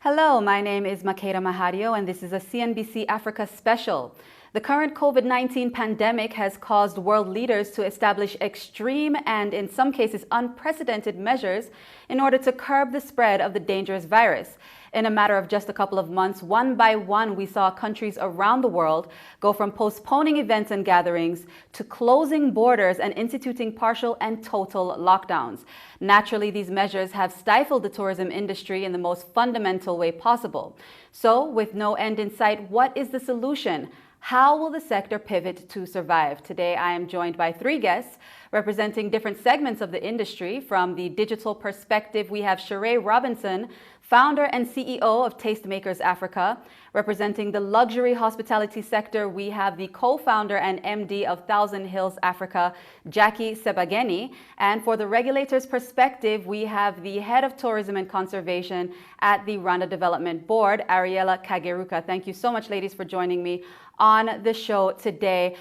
Hello, my name is Makeda Mahadio, and this is a CNBC Africa Special. The current COVID-19 pandemic has caused world leaders to establish extreme and, in some cases, unprecedented measures in order to curb the spread of the dangerous virus. In a matter of just a couple of months, one by one, we saw countries around the world go from postponing events and gatherings to closing borders and instituting partial and total lockdowns. Naturally, these measures have stifled the tourism industry in the most fundamental way possible. So, with no end in sight, what is the solution? How will the sector pivot to survive? Today, I am joined by three guests representing different segments of the industry. From the digital perspective, we have Sheree Robinson, founder and CEO of Tastemakers Africa. Representing the luxury hospitality sector, we have the co-founder and MD of Thousand Hills Africa, Jackie Sebageni. And for the regulator's perspective, we have the head of tourism and conservation at the Rwanda Development Board, Ariella Kageruka. Thank you so much, ladies, for joining me on the show today.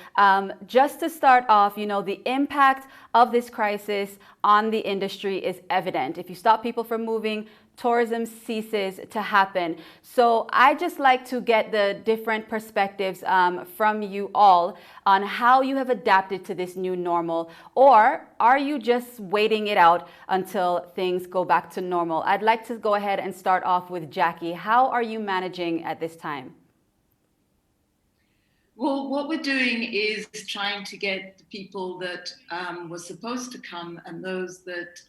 Just to start off, the impact of this crisis on the industry is evident. If you stop people from moving, tourism ceases to happen. So I'd just like to get the different perspectives from you all on how you have adapted to this new normal, or are you just waiting it out until things go back to normal? I'd like to go ahead and start off with Jackie. How are you managing at this time? Well, what we're doing is trying to get the people that were supposed to come and those that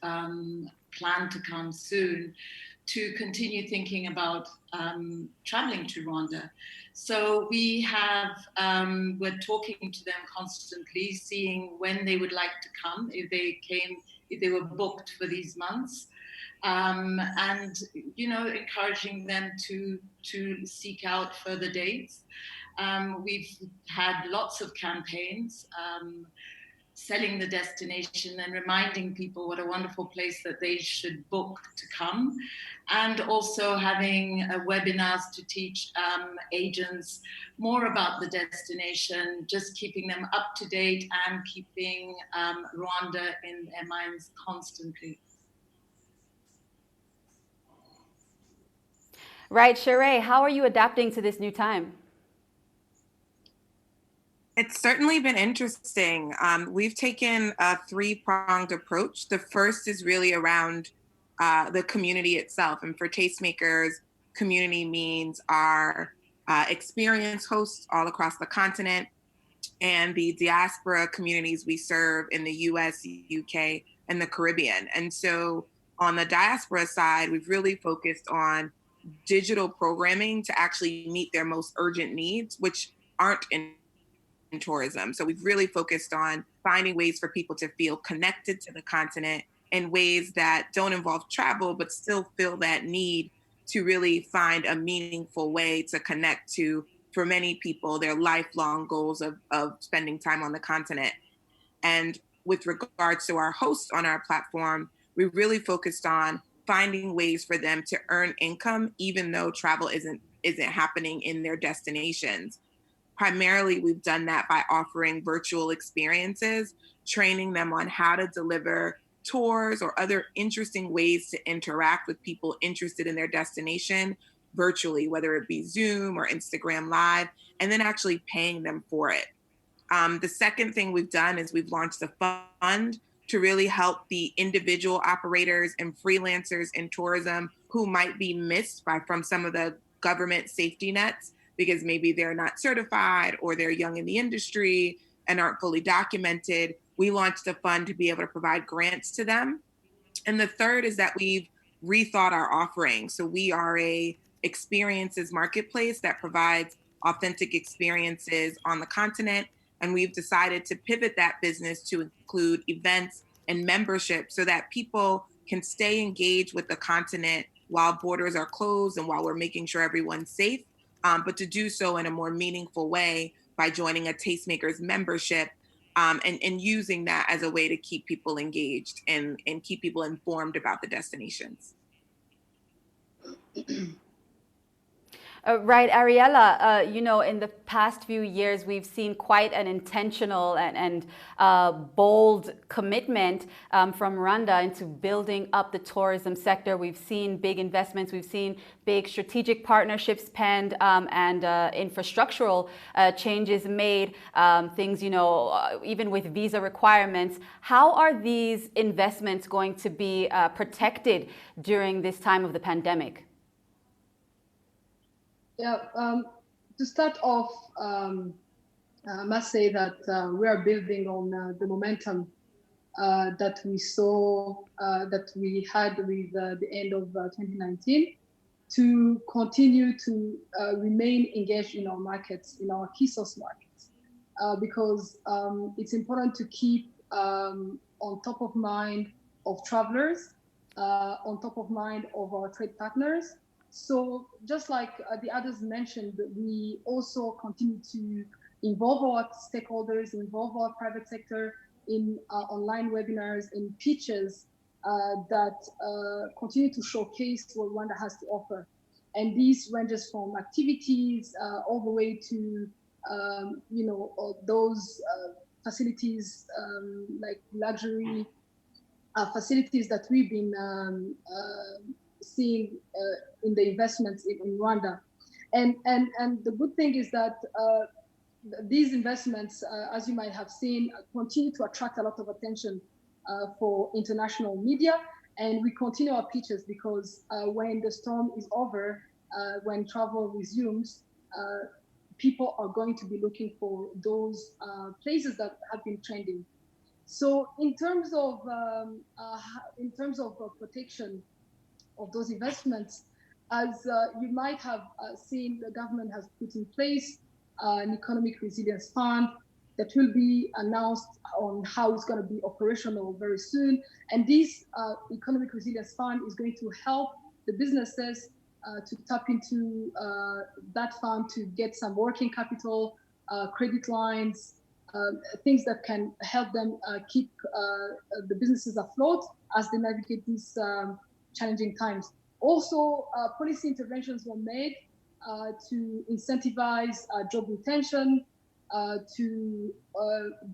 plan to come soon to continue thinking about traveling to Rwanda. So we're talking to them constantly, seeing when they would like to come, if they were booked for these months. And encouraging them to seek out further dates. We've had lots of campaigns selling the destination and reminding people what a wonderful place that they should book to come, and also having webinars to teach agents more about the destination, just keeping them up to date and keeping Rwanda in their minds constantly. Right, Sheree, how are you adapting to this new time? It's certainly been interesting. We've taken a three-pronged approach. The first is really around the community itself. And for Tastemakers, community means our experience hosts all across the continent and the diaspora communities we serve in the US, UK, and the Caribbean. And so on the diaspora side, we've really focused on digital programming to actually meet their most urgent needs, which aren't in tourism. So we've really focused on finding ways for people to feel connected to the continent in ways that don't involve travel, but still feel that need to really find a meaningful way to connect to, for many people, their lifelong goals of spending time on the continent. And with regards to our hosts on our platform, we really focused on finding ways for them to earn income, even though travel isn't happening in their destinations. Primarily, we've done that by offering virtual experiences, training them on how to deliver tours or other interesting ways to interact with people interested in their destination virtually, whether it be Zoom or Instagram Live, and then actually paying them for it. The second thing we've done is we've launched a fund to really help the individual operators and freelancers in tourism who might be missed from some of the government safety nets, because maybe they're not certified or they're young in the industry and aren't fully documented. We launched a fund to be able to provide grants to them. And the third is that we've rethought our offering. So we are a experiences marketplace that provides authentic experiences on the continent. And we've decided to pivot that business to include events and membership so that people can stay engaged with the continent while borders are closed and while we're making sure everyone's safe. But to do so in a more meaningful way by joining a Tastemakers membership and using that as a way to keep people engaged and keep people informed about the destinations. Right, Ariella, in the past few years, we've seen quite an intentional and bold commitment from Rwanda into building up the tourism sector. We've seen big investments, we've seen big strategic partnerships penned, and infrastructural changes made, things, even with visa requirements. How are these investments going to be protected during this time of the pandemic? Yeah, to start off, I must say that we are building on the momentum that we saw, that we had with the end of 2019, to continue to remain engaged in our markets, in our key source markets, because it's important to keep on top of mind of travelers, on top of mind of our trade partners. So just like the others mentioned, we also continue to involve our stakeholders, involve our private sector in online webinars, in pitches that continue to showcase what Rwanda has to offer. And these ranges from activities all the way to, those facilities like luxury facilities that we've been seeing in the investments in Rwanda. And the good thing is that these investments, as you might have seen, continue to attract a lot of attention for international media. And we continue our pitches because when the storm is over, when travel resumes, people are going to be looking for those places that have been trending. So in terms of protection of those investments, as you might have seen, the government has put in place an economic resilience fund that will be announced on how it's going to be operational very soon. And this economic resilience fund is going to help the businesses to tap into that fund to get some working capital, credit lines, things that can help them keep the businesses afloat as they navigate these challenging times. Also, policy interventions were made to incentivize job retention, to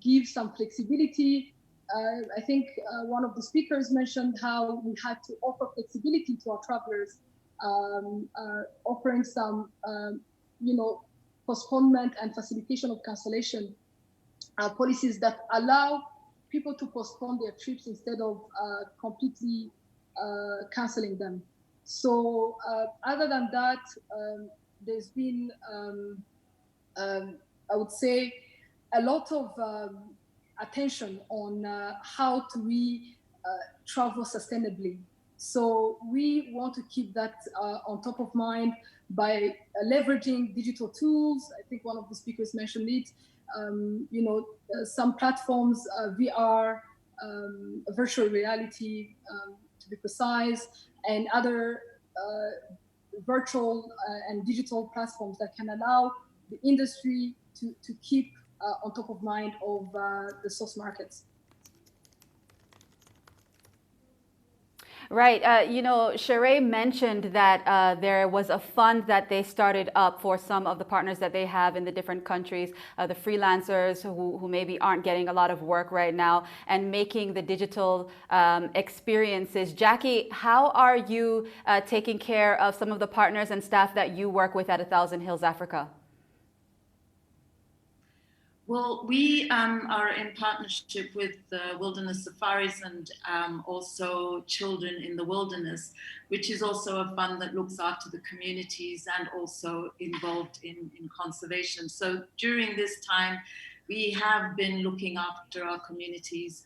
give some flexibility. I think one of the speakers mentioned how we had to offer flexibility to our travelers, offering some, postponement and facilitation of cancellation policies that allow people to postpone their trips instead of completely canceling them. So other than that, there's been, I would say, a lot of attention on how to travel sustainably. So we want to keep that on top of mind by leveraging digital tools. I think one of the speakers mentioned it. Some platforms, VR, virtual reality, to be precise, and other virtual and digital platforms that can allow the industry to keep on top of mind of the source markets. Right. Sheree mentioned that there was a fund that they started up for some of the partners that they have in the different countries, the freelancers who maybe aren't getting a lot of work right now, and making the digital experiences. Jackie, how are you taking care of some of the partners and staff that you work with at 1,000 Hills Africa? Well, we are in partnership with the Wilderness Safaris and also Children in the Wilderness, which is also a fund that looks after the communities and also involved in conservation. So during this time, we have been looking after our communities,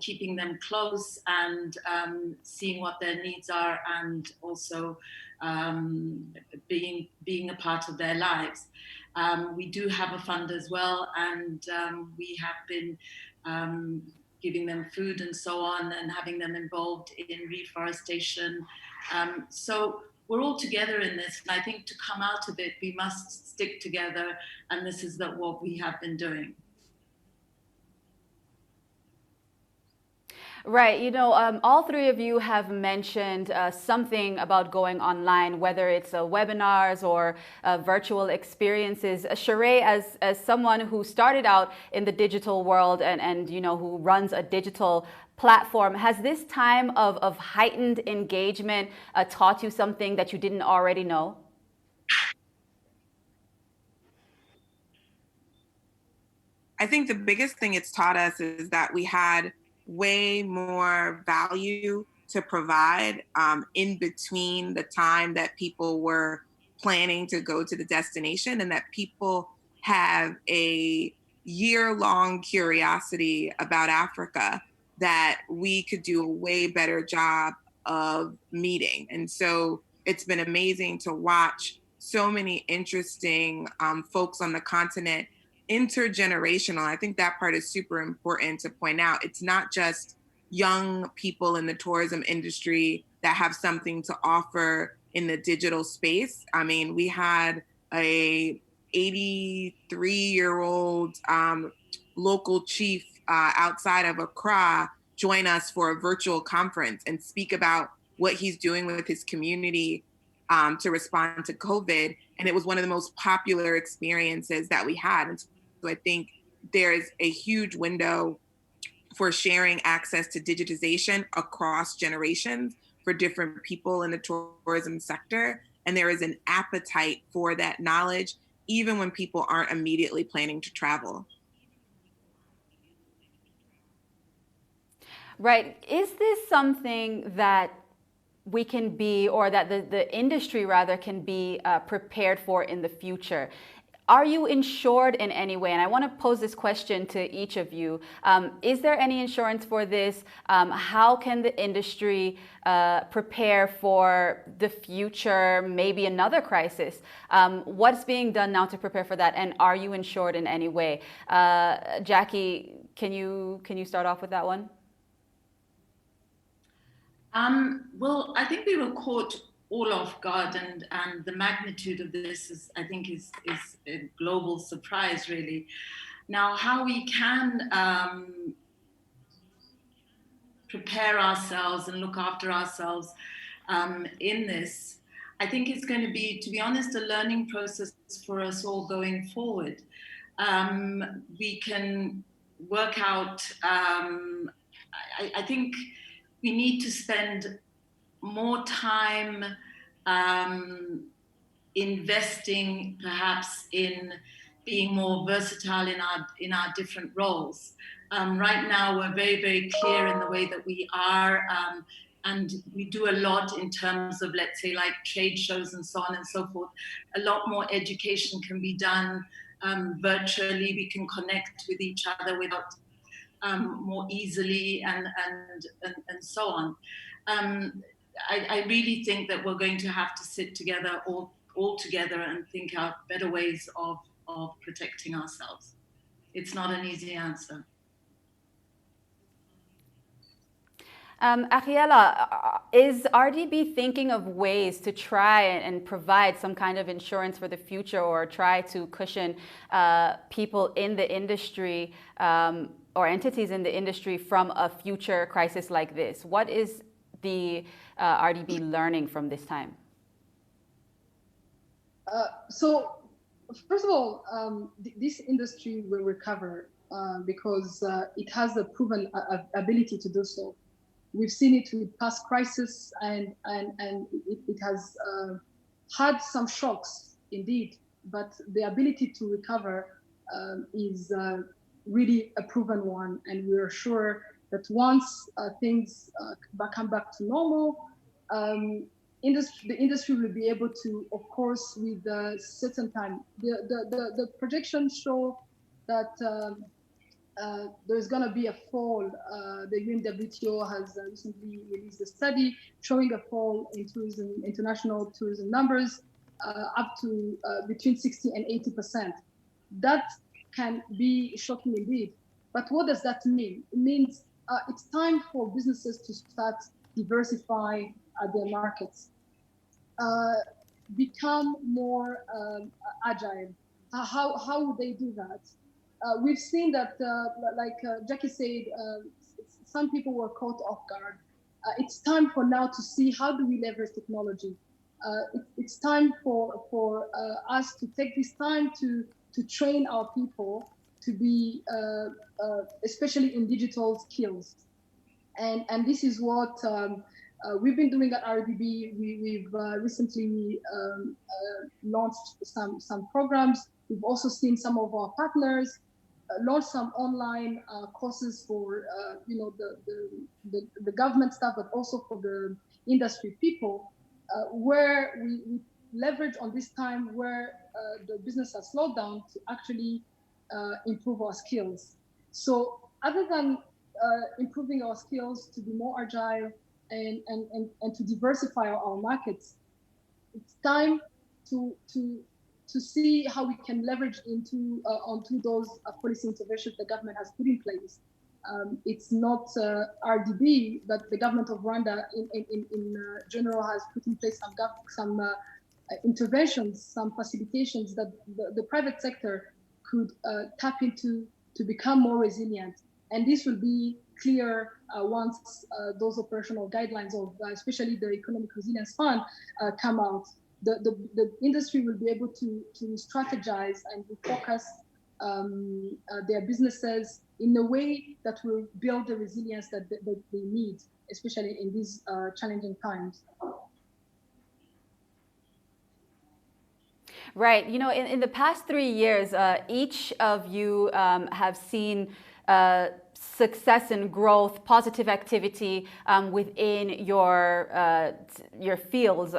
keeping them close and seeing what their needs are, and also being a part of their lives. We do have a fund as well, and we have been giving them food and so on, and having them involved in reforestation. So we're all together in this, and I think to come out of it, we must stick together, and this is what we have been doing. Right. All three of you have mentioned something about going online, whether it's webinars or virtual experiences. Sheree, as someone who started out in the digital world and who runs a digital platform, has this time of heightened engagement taught you something that you didn't already know? I think the biggest thing it's taught us is that we had way more value to provide in between the time that people were planning to go to the destination, and that people have a year-long curiosity about Africa that we could do a way better job of meeting. And so it's been amazing to watch so many interesting folks on the continent, intergenerational. I think that part is super important to point out. It's not just young people in the tourism industry that have something to offer in the digital space. I mean, we had a 83-year-old local chief outside of Accra join us for a virtual conference and speak about what he's doing with his community to respond to COVID. And it was one of the most popular experiences that we had. And so I think there's a huge window for sharing access to digitization across generations for different people in the tourism sector. And there is an appetite for that knowledge, even when people aren't immediately planning to travel. Right. Is this something that we can be, or that the industry rather can be prepared for in the future? Are you insured in any way? And I want to pose this question to each of you. Is there any insurance for this? How can the industry prepare for the future, maybe another crisis? What's being done now to prepare for that? And are you insured in any way? Jackie, can you start off with that one? Well, I think we were caught all off guard, and the magnitude of this is a global surprise, really. Now, how we can prepare ourselves and look after ourselves in this, I think it's going to be, to be honest, a learning process for us all going forward. We can work out, I think we need to spend more time investing perhaps in being more versatile in our different roles. Right now, we're very, very clear in the way that we are, and we do a lot in terms of, let's say, like trade shows and so on and so forth. A lot more education can be done virtually. We can connect with each other without more easily and so on. I really think that we're going to have to sit together all together and think out better ways of protecting ourselves. It's not an easy answer. Ariella, is RDB thinking of ways to try and provide some kind of insurance for the future, or try to cushion people in the industry or entities in the industry from a future crisis like this? What is the RDB learning from this time? So, first of all, this industry will recover because it has a proven ability to do so. We've seen it with past crises, and it has had some shocks indeed, but the ability to recover is really a proven one, and we're sure that once things come back to normal, the industry will be able to, of course, with a certain time. The projections show that there's going to be a fall. The UNWTO has recently released a study showing a fall in tourism, international tourism numbers, up to between 60 and 80%. That can be shocking indeed. But what does that mean? It means it's time for businesses to start diversifying their markets, become more agile. How would they do that? We've seen that, like Jackie said, some people were caught off guard. It's time for now to see how do we leverage technology. It's time for us to take this time to train our people to be, especially in digital skills. And this is what we've been doing at RDB. We've recently launched some programs. We've also seen some of our partners launch some online courses for the government staff, but also for the industry people, where we leverage on this time where the business has slowed down to actually improve our skills. So other than improving our skills to be more agile and to diversify our markets, it's time to see how we can leverage onto those policy interventions the government has put in place. It's not RDB, but the government of Rwanda in general has put in place some interventions, some facilitations that the private sector could tap into to become more resilient. And this will be clear once those operational guidelines of especially the Economic Resilience Fund come out. The industry will be able to strategize and refocus their businesses in a way that will build the resilience that they need, especially in these challenging times. Right. You know, in the past 3 years, each of you have seen success and growth, positive activity within your fields.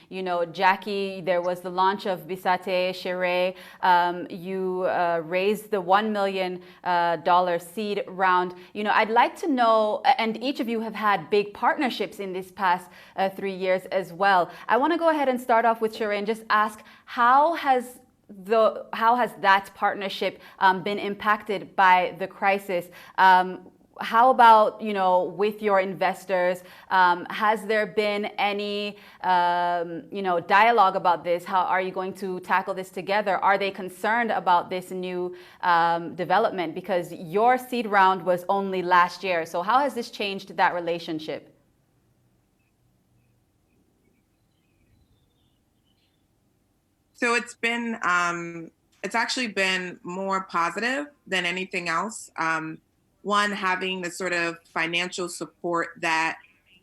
You know, Jackie, there was the launch of Bisate Shere. You raised the $1 million seed round. You know, I'd like to know, and each of you have had big partnerships in this past 3 years as well. I want to go ahead and start off with Shere and just ask, how has that partnership been impacted by the crisis? How about, you know, with your investors? Has there been any, dialogue about this? How are you going to tackle this together? Are they concerned about this new development? Because your seed round was only last year. So how has this changed that relationship? So it's actually been more positive than anything else. One, having the sort of financial support that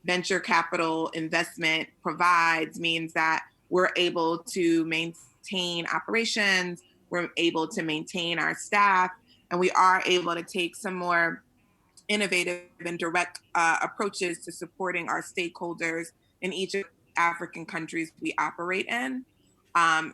venture capital investment provides means that we're able to maintain operations, we're able to maintain our staff, and we are able to take some more innovative and direct approaches to supporting our stakeholders in each of the African countries we operate in.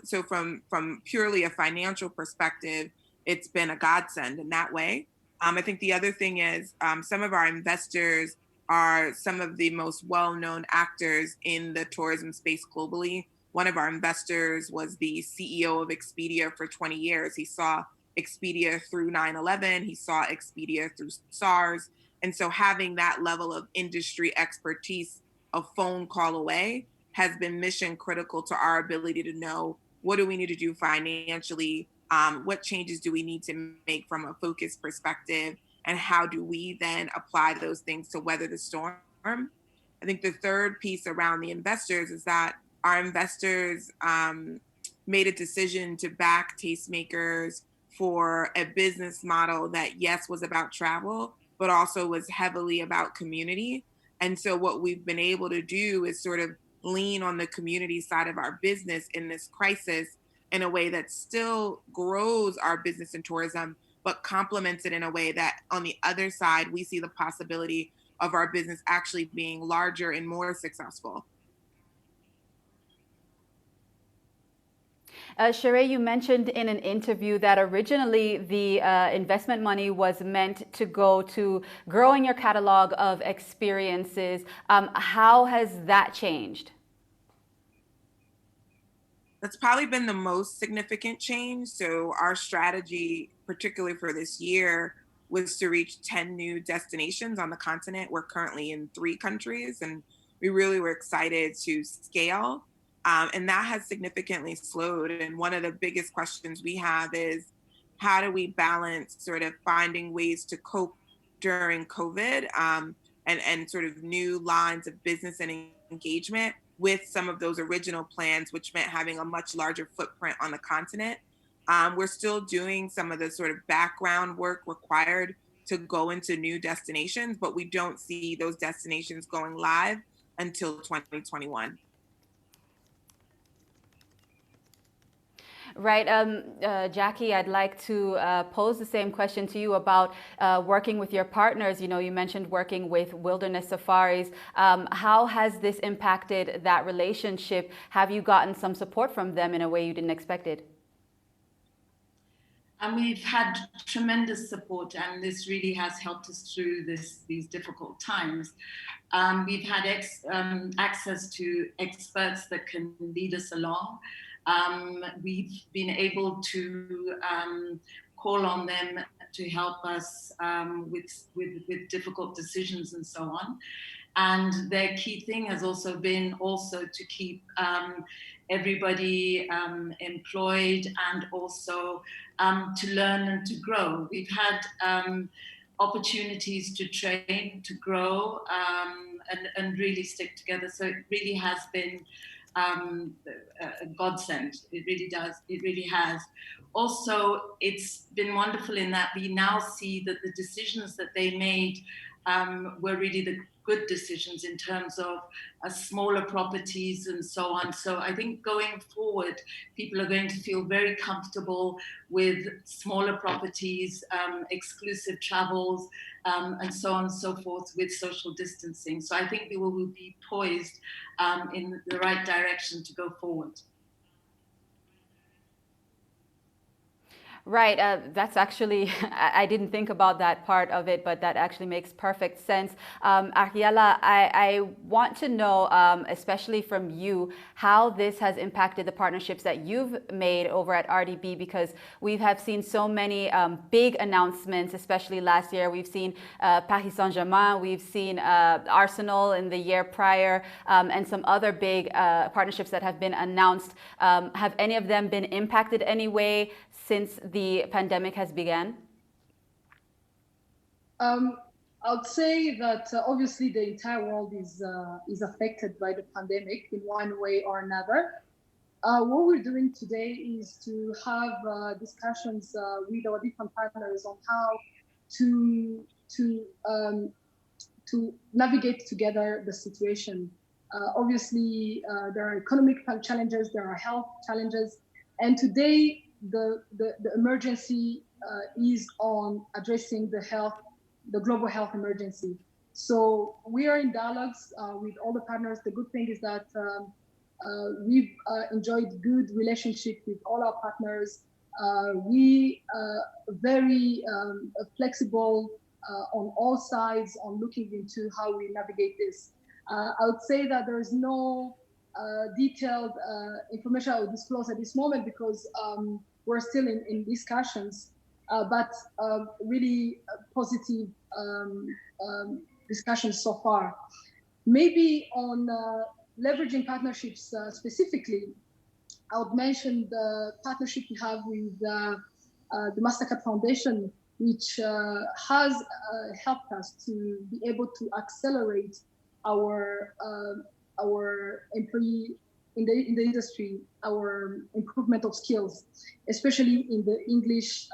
So from purely a financial perspective, it's been a godsend in that way. I think the other thing is some of our investors are some of the most well-known actors in the tourism space globally. One of our investors was the CEO of Expedia for 20 years. He saw Expedia through 9/11. He saw Expedia through SARS. And so having that level of industry expertise a phone call away has been mission critical to our ability to know what do we need to do financially, what changes do we need to make from a focus perspective, and how do we then apply those things to weather the storm. I think the third piece around the investors is that our investors made a decision to back Tastemakers for a business model that, yes, was about travel, but also was heavily about community. And so what we've been able to do is sort of lean on the community side of our business in this crisis in a way that still grows our business and tourism, but complements it in a way that on the other side, we see the possibility of our business actually being larger and more successful. Shere, you mentioned in an interview that originally the investment money was meant to go to growing your catalog of experiences. How has that changed? That's probably been the most significant change. So our strategy, particularly for this year, was to reach 10 new destinations on the continent. We're currently in 3 countries, and we really were excited to scale. And that has significantly slowed. And one of the biggest questions we have is, how do we balance sort of finding ways to cope during COVID, and sort of new lines of business and engagement with some of those original plans, which meant having a much larger footprint on the continent. We're still doing some of the sort of background work required to go into new destinations, but we don't see those destinations going live until 2021. Right. Jackie, I'd like to pose the same question to you about working with your partners. You know, you mentioned working with Wilderness Safaris. How has this impacted that relationship? Have you gotten some support from them in a way you didn't expect it? And we've had tremendous support, and this really has helped us through these difficult times. We've had access to experts that can lead us along. We've been able to call on them to help us with difficult decisions and so on. And their key thing has also been to keep everybody employed, and also to learn and to grow. We've had opportunities to train, to grow, and really stick together. So it really has been a godsend. It really does. It really has. Also, it's been wonderful in that we now see that the decisions that they made were really the good decisions in terms of smaller properties and so on. So I think going forward, people are going to feel very comfortable with smaller properties, exclusive travels, and so on and so forth, with social distancing. So I think we will be poised in the right direction to go forward. Right. That's actually, I didn't think about that part of it, but that actually makes perfect sense. Ariella, I want to know, especially from you, how this has impacted the partnerships that you've made over at RDB, because we have seen so many big announcements, especially last year. We've seen Paris Saint-Germain, we've seen Arsenal in the year prior, and some other big partnerships that have been announced. Have any of them been impacted anyway since the pandemic has begun? I'd say that obviously the entire world is affected by the pandemic in one way or another. What we're doing today is to have discussions with our different partners on how to navigate together the situation. Obviously, there are economic challenges, there are health challenges, and today the emergency is on addressing the global health emergency. So we are in dialogues with all the partners. The good thing is that we've enjoyed good relationship with all our partners. We are very flexible on all sides on looking into how we navigate this. I would say that there is no detailed information I would disclose at this moment, because we're still in discussions, but really positive discussions so far. Maybe on leveraging partnerships specifically, I would mention the partnership we have with the Mastercard Foundation, which has helped us to be able to accelerate our employee in the industry, our improvement of skills, especially in the English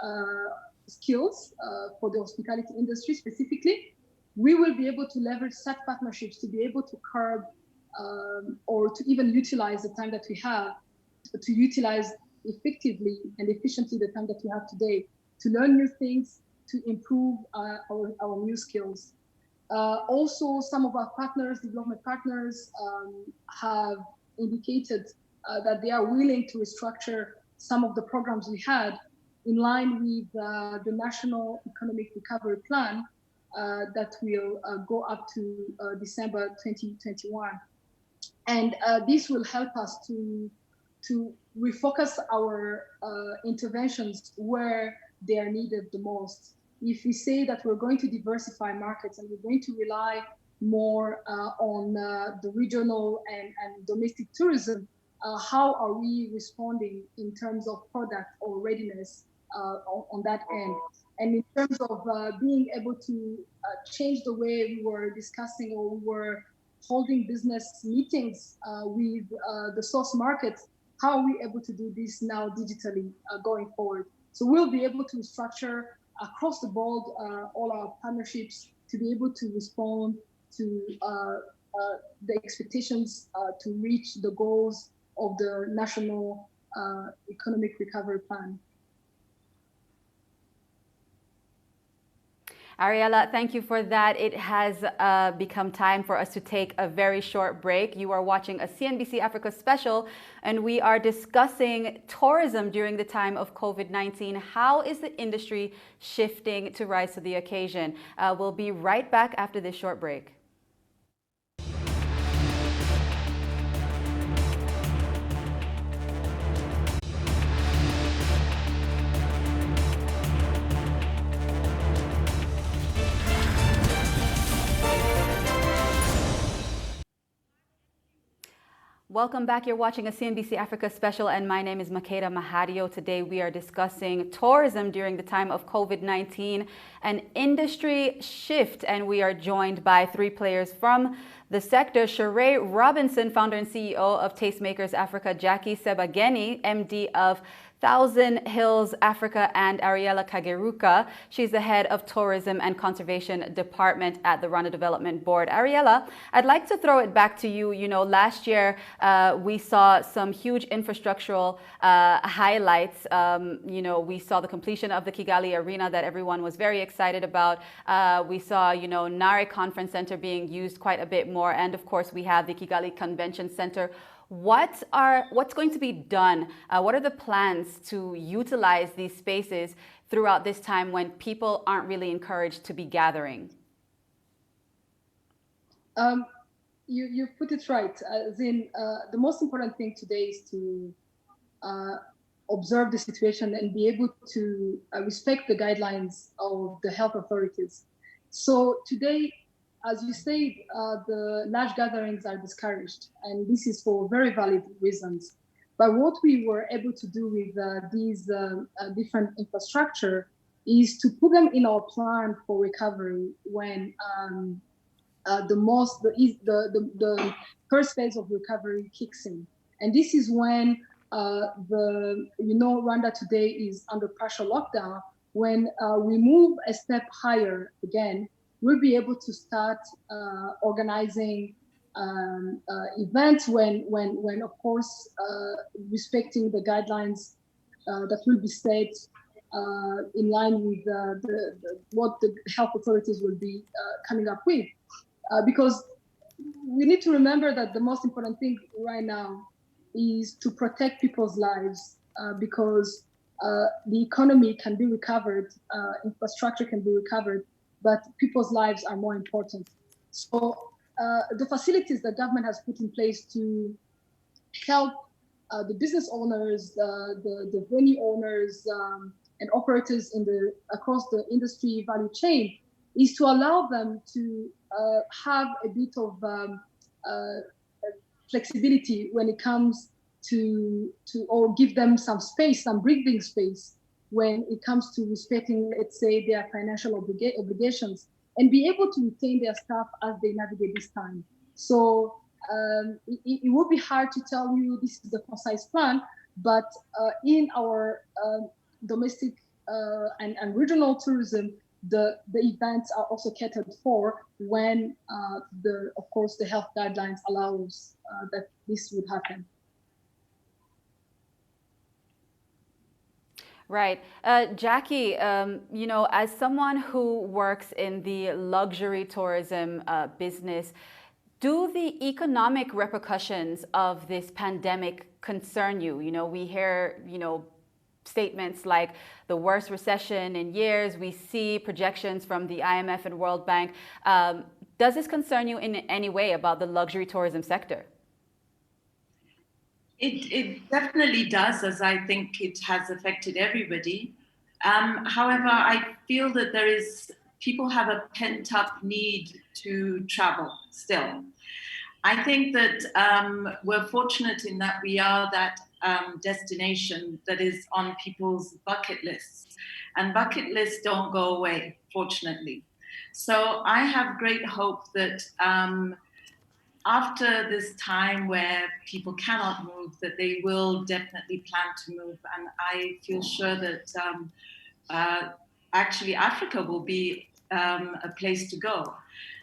skills for the hospitality industry specifically. We will be able to leverage such partnerships to be able to curb or to even utilize the time that we have, to utilize effectively and efficiently the time that we have today, to learn new things, to improve our new skills. Also, some of our partners, development partners, have indicated that they are willing to restructure some of the programs we had in line with the National Economic Recovery Plan that will go up to December 2021. And this will help us to refocus our interventions where they are needed the most. If we say that we're going to diversify markets and we're going to rely more on the regional and domestic tourism, how are we responding in terms of product or readiness on that end? And in terms of being able to change the way we were discussing or we were holding business meetings with the source markets, how are we able to do this now digitally going forward? So we'll be able to structure across the board all our partnerships to be able to respond to the expectations to reach the goals of the National Economic Recovery Plan. Ariella, thank you for that. It has become time for us to take a very short break. You are watching a CNBC Africa Special, and we are discussing tourism during the time of COVID-19. How is the industry shifting to rise to the occasion? We'll be right back after this short break. Welcome back. You're watching a CNBC Africa Special, and my name is Makeda Mahadio. Today we are discussing tourism during the time of COVID-19, an industry shift, and we are joined by three players from the sector. Sheree Robinson, founder and CEO of Tastemakers Africa; Jackie Sebageni, MD of Thousand Hills Africa; and Ariella Kageruka. She's the head of tourism and conservation department at the Rwanda Development Board. Ariella, I'd like to throw it back to you. You know, last year we saw some huge infrastructural highlights. You know, we saw the completion of the Kigali Arena that everyone was very excited about. We saw, you know, Nare Conference Center being used quite a bit more, and of course we have the Kigali Convention Center. What's going to be done? What are the plans to utilize these spaces throughout this time when people aren't really encouraged to be gathering? You put it right. As in, the most important thing today is to observe the situation and be able to respect the guidelines of the health authorities. So today, as you said, the large gatherings are discouraged, and this is for very valid reasons. But what we were able to do with these different infrastructure is to put them in our plan for recovery when the first phase of recovery kicks in. And this is when Rwanda today is under partial lockdown. When we move a step higher again, we'll be able to start organizing events when of course, respecting the guidelines that will be set in line with what the health authorities will be coming up with. Because we need to remember that the most important thing right now is to protect people's lives, because the economy can be recovered, infrastructure can be recovered, but people's lives are more important. So the facilities the government has put in place to help the business owners, the venue owners, and operators across the industry value chain is to allow them to have a bit of flexibility when it comes to or give them some space, some breathing space when it comes to respecting, let's say, their financial obligations, and be able to retain their staff as they navigate this time. So it would be hard to tell you this is the concise plan, but in our domestic and regional tourism, the events are also catered for when of course the health guidelines allows that this would happen. Right. Jackie, you know, as someone who works in the luxury tourism business, do the economic repercussions of this pandemic concern you? You know, we hear, you know, statements like the worst recession in years. We see projections from the IMF and World Bank. Does this concern you in any way about the luxury tourism sector? It definitely does, as I think it has affected everybody. However, I feel that people have a pent-up need to travel still. I think that we're fortunate in that we are that destination that is on people's bucket lists. And bucket lists don't go away, fortunately. So I have great hope that after this time where people cannot move, that they will definitely plan to move. And I feel sure that uh, actually Africa will be a place to go.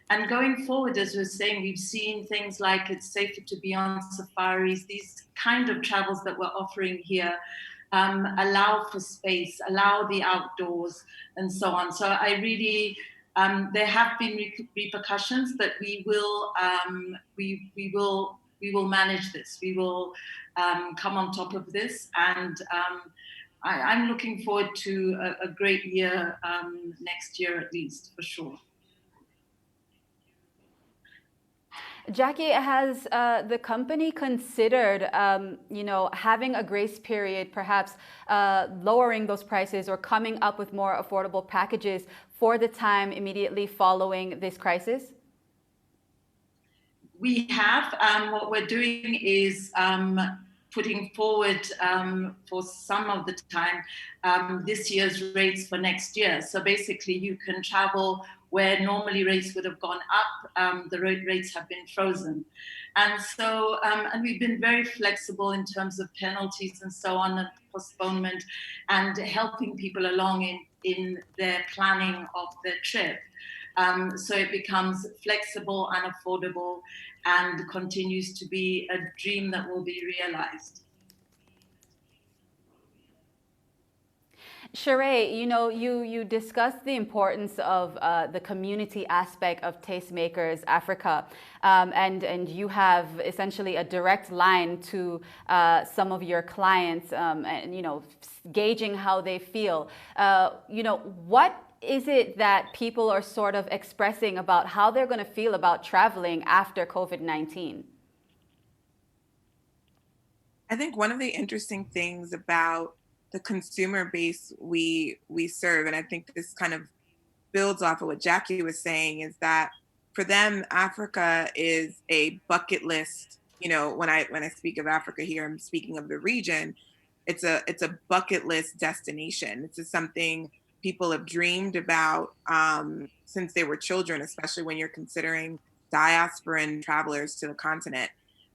And going forward, as we're saying, we've seen things like it's safer to be on safaris, these kind of travels that we're offering here. Allow for space, allow the outdoors, and so on. So I really, there have been repercussions, but we will manage this. We will come on top of this, and I'm looking forward to a great year next year at least, for sure. Jackie, has the company considered, having a grace period, perhaps lowering those prices or coming up with more affordable packages for the time immediately following this crisis? We have. What we're doing is putting forward for some of the time this year's rates for next year. So basically, you can travel where normally rates would have gone up. The rates have been frozen. And so, and we've been very flexible in terms of penalties and so on, and postponement, and helping people along in their planning of their trip. So it becomes flexible and affordable and continues to be a dream that will be realized. Sheree, you discussed the importance of the community aspect of Tastemakers Africa, and you have essentially a direct line to some of your clients, and gauging how they feel. What is it that people are sort of expressing about how they're going to feel about traveling after COVID-19? I think one of the interesting things about the consumer base we serve, and I think this kind of builds off of what Jackie was saying, is that for them, Africa is a bucket list. When I speak of Africa here, I'm speaking of the region. It's a bucket list destination. It's just something people have dreamed about since they were children, especially when you're considering diasporan travelers to the continent.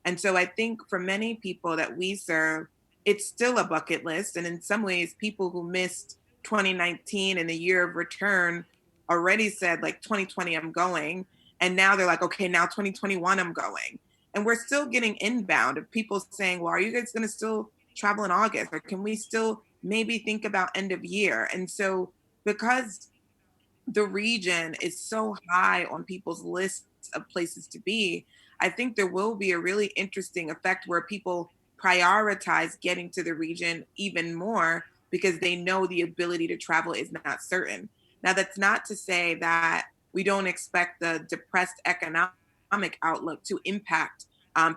And so I think for many people that we serve, it's still a bucket list. And in some ways, people who missed 2019 and the year of return already said, like, 2020, I'm going. And now they're like, okay, now 2021, I'm going. And we're still getting inbound of people saying, well, are you guys going to still travel in August? Or can we still maybe think about end of year? And so because the region is so high on people's lists of places to be, I think there will be a really interesting effect where people prioritize getting to the region even more because they know the ability to travel is not certain. Now, that's not to say that we don't expect the depressed economic outlook to impact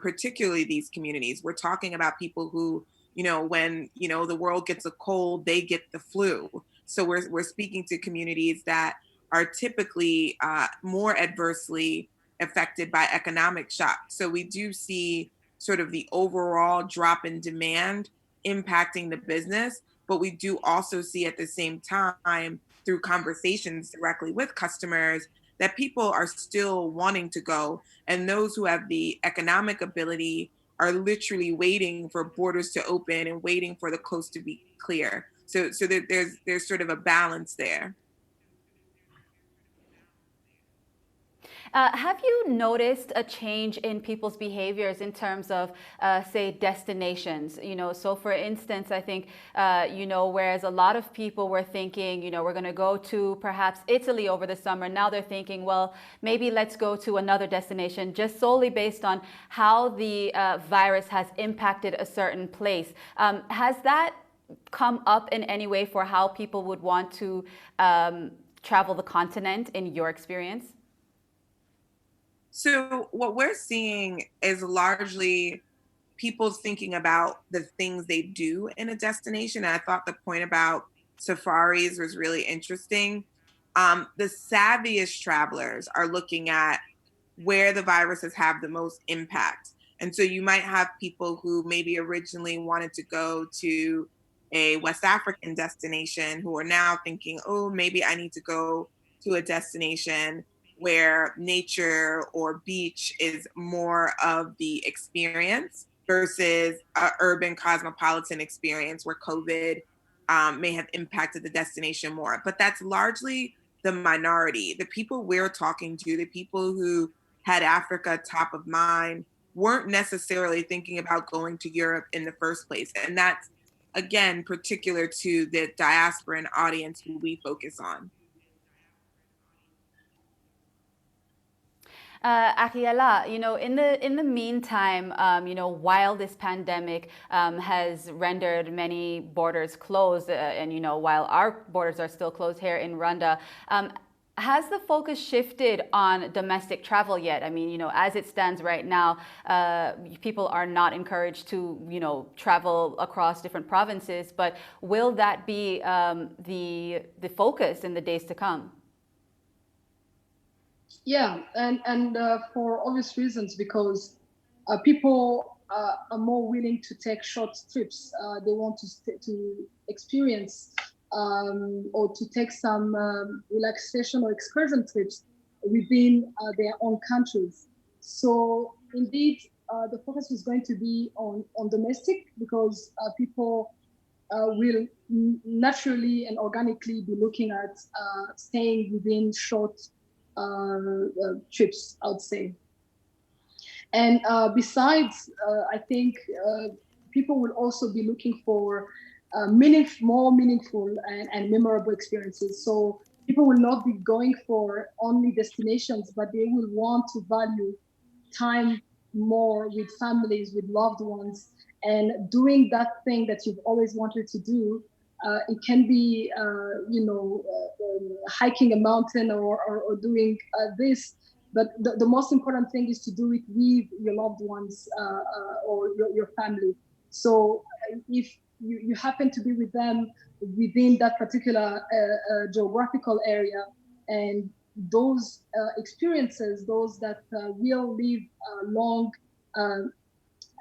particularly these communities. We're talking about people who, when, the world gets a cold, they get the flu. So we're speaking to communities that are typically more adversely affected by economic shock. So we do see sort of the overall drop in demand impacting the business, but we do also see at the same time through conversations directly with customers that people are still wanting to go. And those who have the economic ability are literally waiting for borders to open and waiting for the coast to be clear. So there's sort of a balance there. Have you noticed a change in people's behaviors in terms of, say, destinations? So for instance, I think, whereas a lot of people were thinking, we're going to go to perhaps Italy over the summer. Now they're thinking, well, maybe let's go to another destination just solely based on how the virus has impacted a certain place. Has that come up in any way for how people would want to travel the continent in your experience? So what we're seeing is largely people thinking about the things they do in a destination. And I thought the point about safaris was really interesting. The savviest travelers are looking at where the viruses have the most impact. And so you might have people who maybe originally wanted to go to a West African destination who are now thinking, oh, maybe I need to go to a destination where nature or beach is more of the experience versus an urban cosmopolitan experience where COVID may have impacted the destination more. But that's largely the minority. The people we're talking to, the people who had Africa top of mind, weren't necessarily thinking about going to Europe in the first place. And that's, again, particular to the diasporan audience who we focus on. Ariella, in the meantime, while this pandemic has rendered many borders closed, and while our borders are still closed here in Rwanda, has the focus shifted on domestic travel yet? I mean, as it stands right now, people are not encouraged to, travel across different provinces. But will that be the focus in the days to come? Yeah, and for obvious reasons, because people are more willing to take short trips. They want to experience or to take some relaxation or excursion trips within their own countries. So indeed, the focus is going to be on domestic, because people will naturally and organically be looking at staying within short trips, I would say. And besides, I think people will also be looking for more meaningful and memorable experiences. So people will not be going for only destinations, but they will want to value time more with families, with loved ones, and doing that thing that you've always wanted to do. It can be, hiking a mountain or doing this. But the most important thing is to do it with your loved ones or your family. So if you happen to be with them within that particular geographical area, and those experiences, those that will leave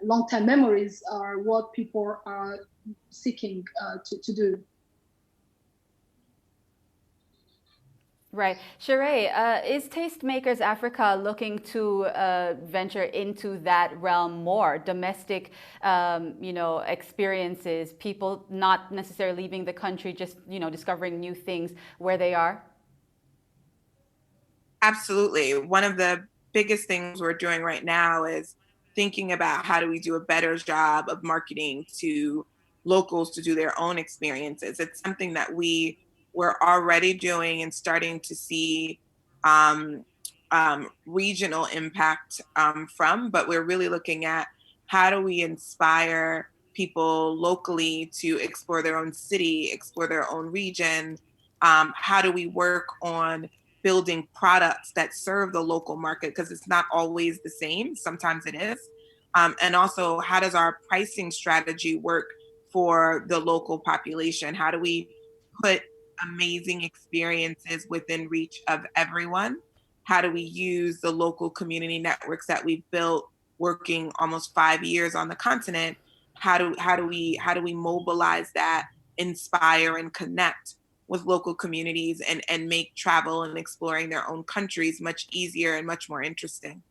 long-term memories, are what people are seeking to do. Right. Sheree, is Tastemakers Africa looking to venture into that realm more? Domestic, experiences, people not necessarily leaving the country, just, discovering new things where they are? Absolutely. One of the biggest things we're doing right now is thinking about how do we do a better job of marketing to locals to do their own experiences. It's something that we're already doing and starting to see regional impact from, but we're really looking at how do we inspire people locally to explore their own city, explore their own region. How do we work on building products that serve the local market, because it's not always the same. Sometimes it is. And also, how does our pricing strategy work for the local population? How do we put amazing experiences within reach of everyone? How do we use the local community networks that we've built working almost 5 years on the continent? How do we mobilize that, inspire and connect with local communities and make travel and exploring their own countries much easier and much more interesting?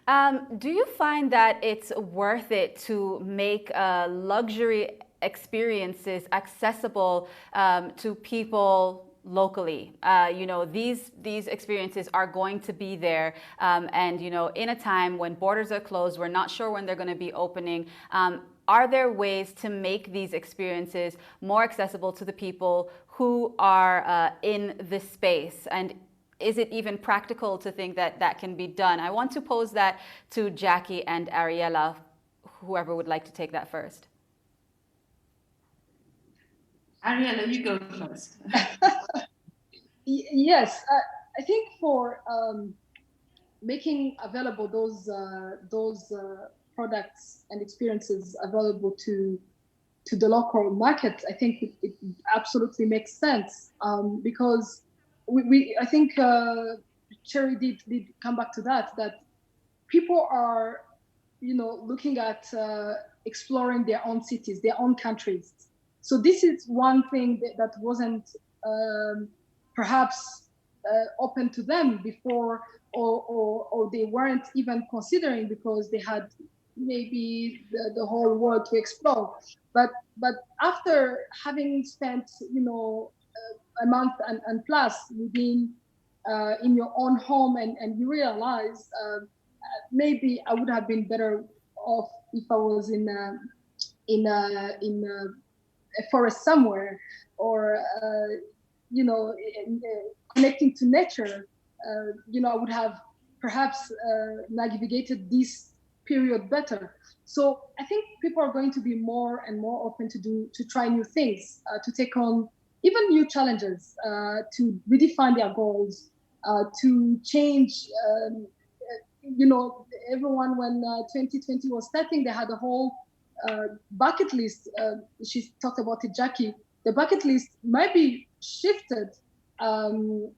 Do you find that it's worth it to make luxury experiences accessible to people locally? These experiences are going to be there, and in a time when borders are closed, we're not sure when they're going to be opening. Are there ways to make these experiences more accessible to the people who are in this space? And is it even practical to think that that can be done? I want to pose that to Jackie and Ariella, whoever would like to take that first. Ariella, you go first. Yes, I think for making available those products and experiences available to the local market, I think it absolutely makes sense, because I think Sherry did come back to that people are, looking at exploring their own cities, their own countries. So this is one thing that wasn't perhaps open to them before, or they weren't even considering because they had maybe the whole world to explore. But after having spent, a month and plus within in your own home, and you realize maybe I would have been better off if I was in a forest somewhere, or connecting to nature. I would have perhaps navigated this period better. So I think people are going to be more and more open to try new things, to take on even new challenges, to redefine their goals, to change. Everyone, when 2020 was starting, they had a whole bucket list. She talked about it, Jackie. The bucket list might be shifted to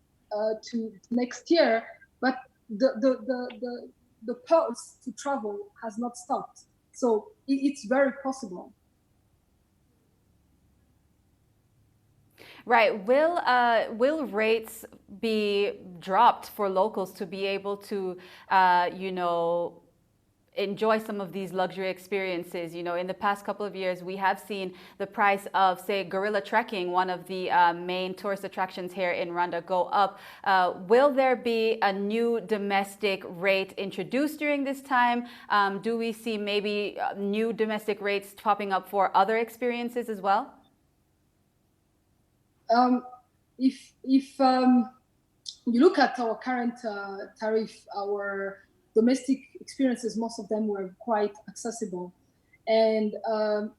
next year, but the pulse to travel has not stopped. So it's very possible. Right. Will rates be dropped for locals to be able to, enjoy some of these luxury experiences? In the past couple of years, we have seen the price of, say, gorilla trekking, one of the main tourist attractions here in Rwanda, go up. Will there be a new domestic rate introduced during this time? Do we see maybe new domestic rates popping up for other experiences as well? If you look at our current tariff, our domestic experiences, most of them were quite accessible. And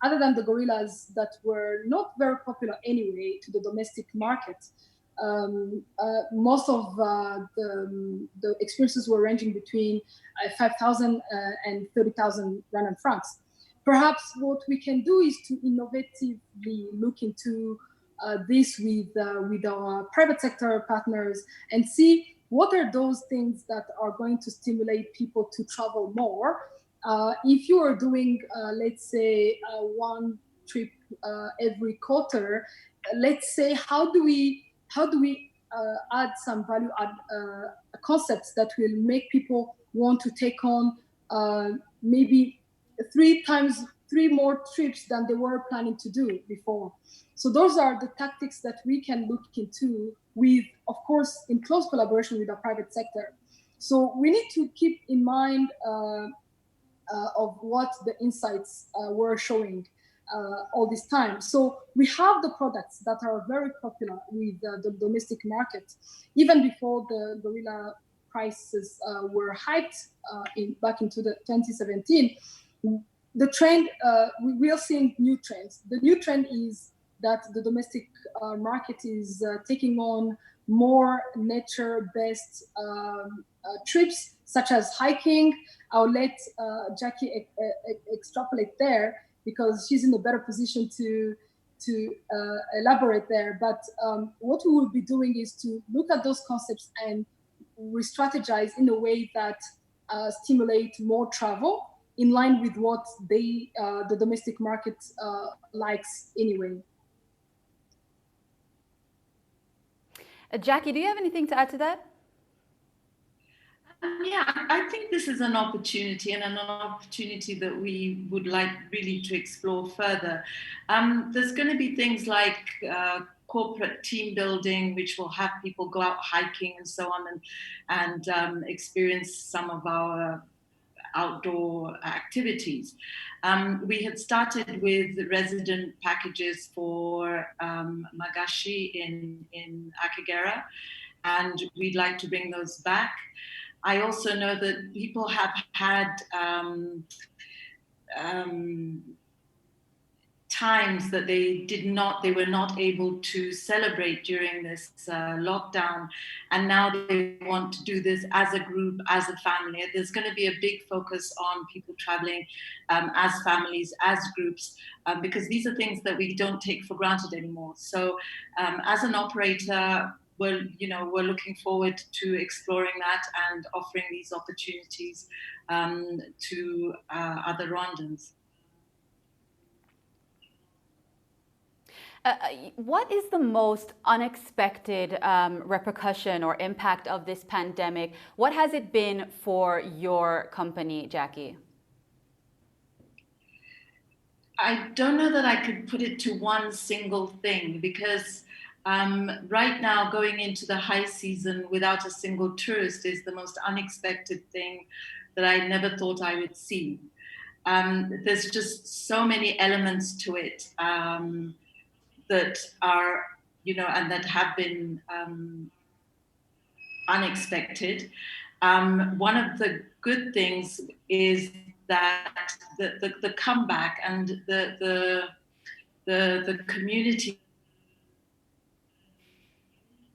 other than the gorillas that were not very popular anyway to the domestic market, most of the experiences were ranging between 5,000 and 30,000 Rwandan francs. Perhaps what we can do is to innovatively look into this with our private sector partners and see what are those things that are going to stimulate people to travel more. If you are doing, let's say, one trip every quarter, let's say, how do we add some value add concepts that will make people want to take on maybe three more trips than they were planning to do before. So those are the tactics that we can look into with, of course, in close collaboration with the private sector. So we need to keep in mind of what the insights were showing all this time. So we have the products that are very popular with the domestic market, even before the gorilla prices were hiked back into the 2017. The trend, we are seeing new trends. The new trend is that the domestic market is taking on more nature-based trips, such as hiking. I'll let Jackie extrapolate there because she's in a better position to elaborate there. But what we will be doing is to look at those concepts and re-strategize in a way that stimulate more travel in line with what the domestic market likes anyway. Jackie, do you have anything to add to that? Yeah, I think this is an opportunity, and an opportunity that we would like really to explore further. There's going to be things like corporate team building, which will have people go out hiking and so on, and experience some of our outdoor activities. We had started with resident packages for Magashi in Akagera, and we'd like to bring those back. I also know that people have had times that they were not able to celebrate during this lockdown, and now they want to do this as a group, as a family. There's going to be a big focus on people traveling as families, as groups, because these are things that we don't take for granted anymore. So as an operator, we're looking forward to exploring that and offering these opportunities to other Rwandans. What is the most unexpected repercussion or impact of this pandemic? What has it been for your company, Jackie? I don't know that I could put it to one single thing, because right now, going into the high season without a single tourist is the most unexpected thing that I never thought I would see. There's just so many elements to it that are, and that have been unexpected. One of the good things is that the comeback and the community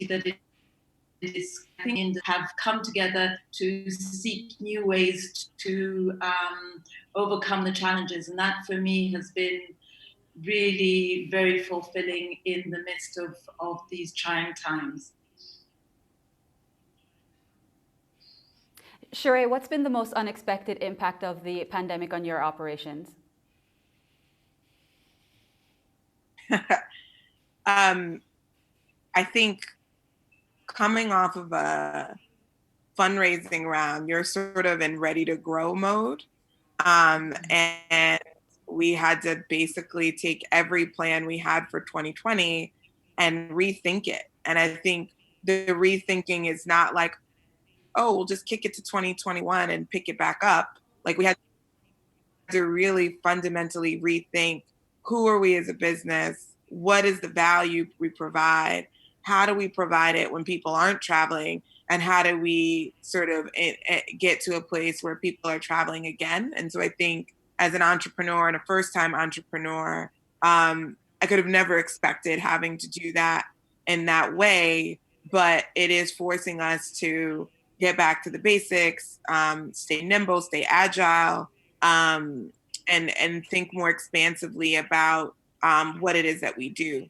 that it is have come together to seek new ways to overcome the challenges, and that for me has been really very fulfilling in the midst of these trying times. Sheree, what's been the most unexpected impact of the pandemic on your operations? I think coming off of a fundraising round, you're sort of in ready to grow mode. And we had to basically take every plan we had for 2020 and rethink it. And I think the rethinking is not like, oh, we'll just kick it to 2021 and pick it back up. Like, we had to really fundamentally rethink, who are we as a business? What is the value we provide? How do we provide it when people aren't traveling? And how do we sort of get to a place where people are traveling again? And so I think as an entrepreneur and a first-time entrepreneur, I could have never expected having to do that in that way, but it is forcing us to get back to the basics, stay nimble, stay agile, and think more expansively about what it is that we do.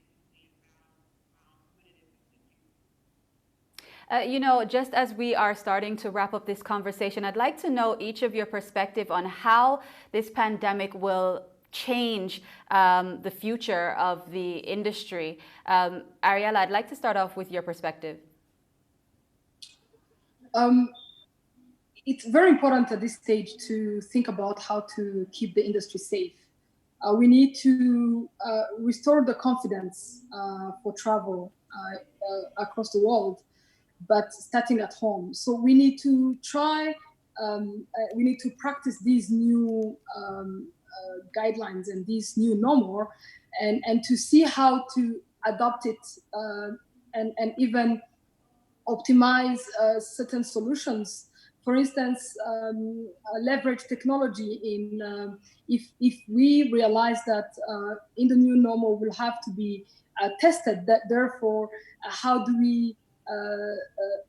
Just as we are starting to wrap up this conversation, I'd like to know each of your perspective on how this pandemic will change the future of the industry. Ariella, I'd like to start off with your perspective. It's very important at this stage to think about how to keep the industry safe. We need to restore the confidence for travel across the world, but starting at home. So we need to we need to practice these new guidelines and these new normal, and to see how to adopt it and even optimize certain solutions. For instance, leverage technology in if we realize that in the new normal will have to be tested, that therefore how do we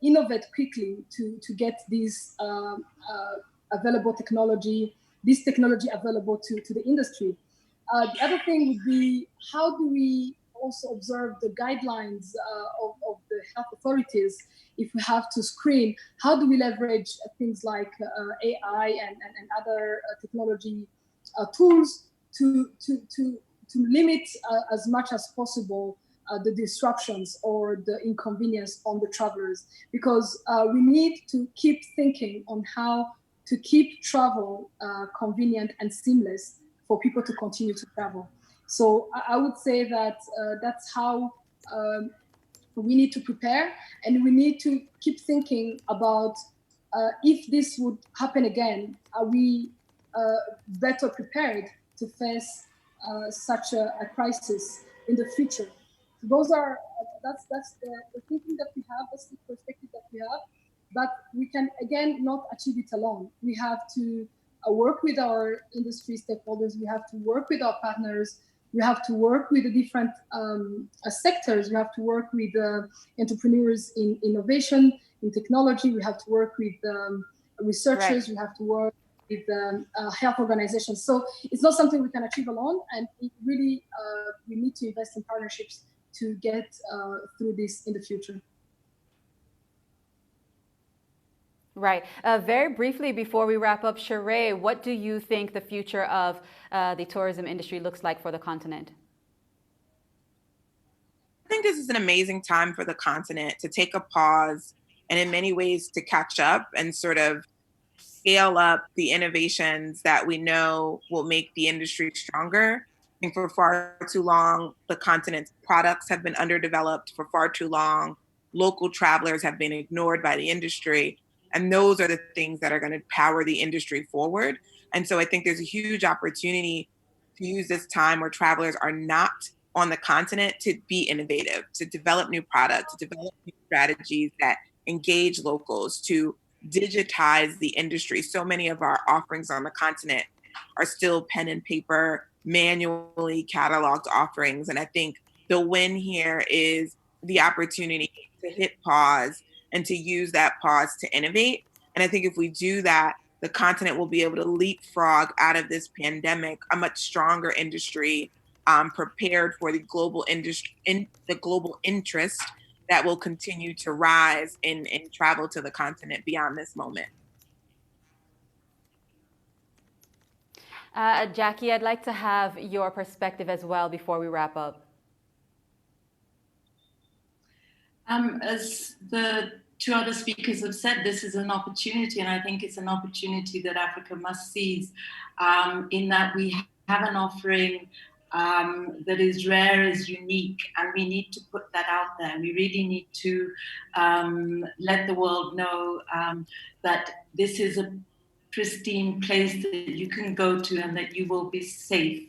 innovate quickly to get this available technology, available to the industry. The other thing would be, how do we also observe the guidelines of the health authorities if we have to screen? How do we leverage things like AI and other technology tools to limit as much as possible the disruptions or the inconvenience on the travelers? Because we need to keep thinking on how to keep travel convenient and seamless for people to continue to travel. So I would say that that's how we need to prepare, and we need to keep thinking about if this would happen again, are we better prepared to face such a crisis in the future? That's the thinking that we have, that's the perspective that we have, but we can again not achieve it alone. We have to work with our industry stakeholders, we have to work with our partners, we have to work with the different sectors, we have to work with entrepreneurs in innovation, in technology, we have to work with researchers, right. We have to work with health organizations. So it's not something we can achieve alone, and it really we need to invest in partnerships to get through this in the future. Right. Very briefly before we wrap up, Sheree, what do you think the future of the tourism industry looks like for the continent? I think this is an amazing time for the continent to take a pause and in many ways to catch up and sort of scale up the innovations that we know will make the industry stronger. I think for far too long, the continent's products have been underdeveloped. For far too long, local travelers have been ignored by the industry. And those are the things that are going to power the industry forward. And so I think there's a huge opportunity to use this time where travelers are not on the continent to be innovative, to develop new products, to develop new strategies that engage locals, to digitize the industry. So many of our offerings on the continent are still pen and paper, manually cataloged offerings. And I think the win here is the opportunity to hit pause and to use that pause to innovate. And I think if we do that, the continent will be able to leapfrog out of this pandemic a much stronger industry, prepared for the global industry, in the global interest that will continue to rise in travel to the continent beyond this moment. Jackie, I'd like to have your perspective as well before we wrap up. As the two other speakers have said, this is an opportunity, and I think it's an opportunity that Africa must seize, in that we have an offering that is rare, is unique, and we need to put that out there. We really need to let the world know that this is a pristine place that you can go to and that you will be safe.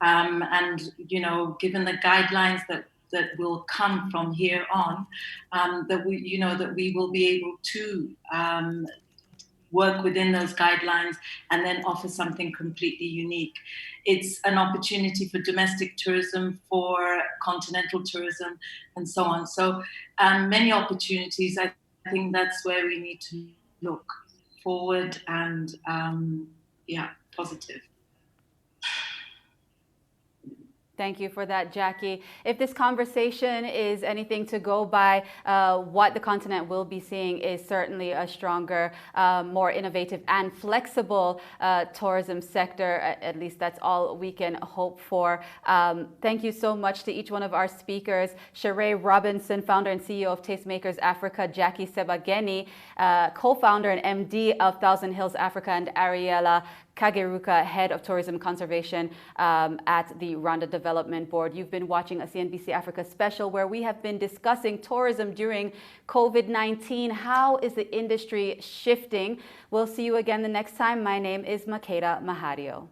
And, you know, given the guidelines that will come from here on, that we will be able to work within those guidelines and then offer something completely unique. It's an opportunity for domestic tourism, for continental tourism, and so on. So many opportunities. I think that's where we need to look forward and positive. Thank you for that, Jackie. If this conversation is anything to go by, what the continent will be seeing is certainly a stronger, more innovative and flexible tourism sector. At least that's all we can hope for. Thank you so much to each one of our speakers. Sheree Robinson, founder and CEO of Tastemakers Africa, Jackie Sebageni, co-founder and MD of Thousand Hills Africa, and Ariella Kageruka, Head of Tourism Conservation at the Rwanda Development Board. You've been watching a CNBC Africa Special where we have been discussing tourism during COVID-19. How is the industry shifting? We'll see you again the next time. My name is Makeda Mahario.